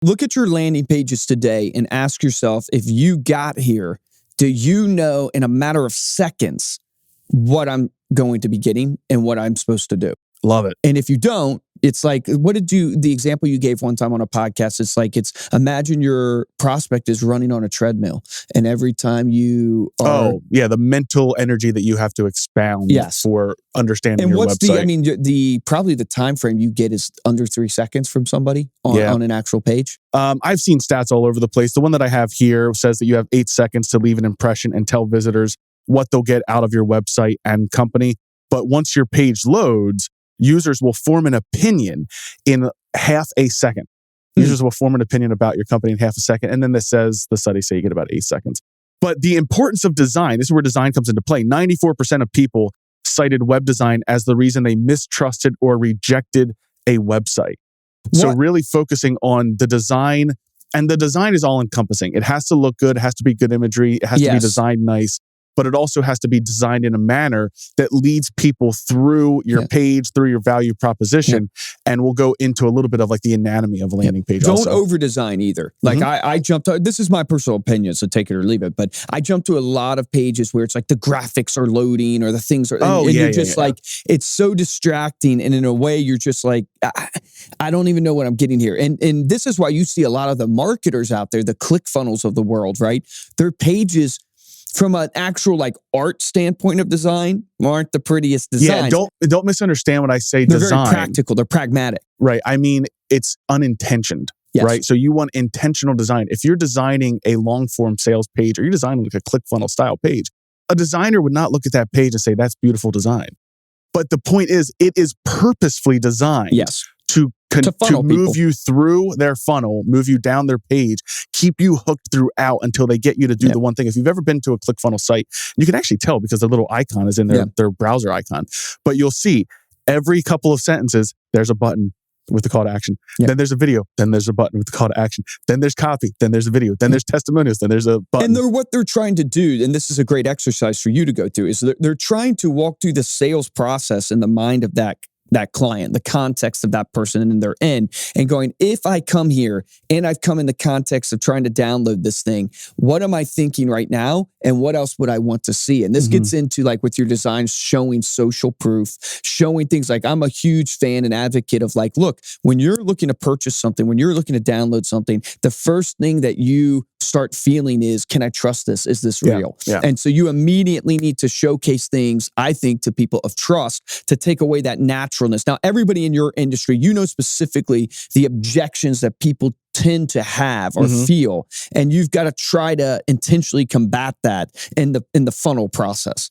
Look at your landing pages today and ask yourself, if you got here, do you know in a matter of seconds what I'm going to be getting and what I'm supposed to do? Love it. And if you don't, it's like, the example you gave one time on a podcast, imagine your prospect is running on a treadmill, and every time you are... the mental energy that you have to expound for understanding your website. Probably the time frame you get is under 3 seconds from somebody on an actual page. I've seen stats all over the place. The one that I have here says that you have 8 seconds to leave an impression and tell visitors what they'll get out of your website and company. But once your page loads, users will form an opinion in half a second. Users will form an opinion about your company in half a second. And then the studies say you get about 8 seconds. But the importance of design, this is where design comes into play. 94% of people cited web design as the reason they mistrusted or rejected a website. So really focusing on the design, and the design is all encompassing. It has to look good. It has to be good imagery. It has to be designed nice. But it also has to be designed in a manner that leads people through your page, through your value proposition. And we'll go into a little bit of like the anatomy of a landing page. Don't over-design either. Like I jumped, this is my personal opinion, so take it or leave it. But I jumped to a lot of pages where it's like the graphics are loading or the things are, it's so distracting. And in a way, you're just like, I don't even know what I'm getting here. And this is why you see a lot of the marketers out there, the ClickFunnels of the world, right? Their pages, from an actual like art standpoint of design, aren't the prettiest designs. Yeah, don't misunderstand when I say They're design. Very practical. They're pragmatic. Right. I mean, it's unintentioned. Yes. Right. So you want intentional design. If you're designing a long form sales page or you're designing like a ClickFunnels style page, a designer would not look at that page and say, that's beautiful design. But the point is, it is purposefully designed to move you through their funnel, move you down their page, keep you hooked throughout until they get you to do the one thing. If you've ever been to a ClickFunnels site, you can actually tell because the little icon is in their browser icon. But you'll see every couple of sentences, there's a button with the call to action. Then there's a video. Then there's a button with the call to action. Then there's copy. Then there's a video. Then there's testimonials. Then there's a button. And what they're trying to do, and this is a great exercise for you to go through, is they're trying to walk through the sales process in the mind of that client, the context of that person and they're in, and going, if I come here and I've come in the context of trying to download this thing, what am I thinking right now? And what else would I want to see? And this gets into like with your design, showing social proof, showing things like, I'm a huge fan and advocate of like, look, when you're looking to purchase something, when you're looking to download something, the first thing that you start feeling is, can I trust this? Is this real? Yeah. And so you immediately need to showcase things, I think, to people of trust to take away that naturalness. Now, everybody in your industry, you know specifically the objections that people tend to have or feel, and you've got to try to intentionally combat that in the funnel process.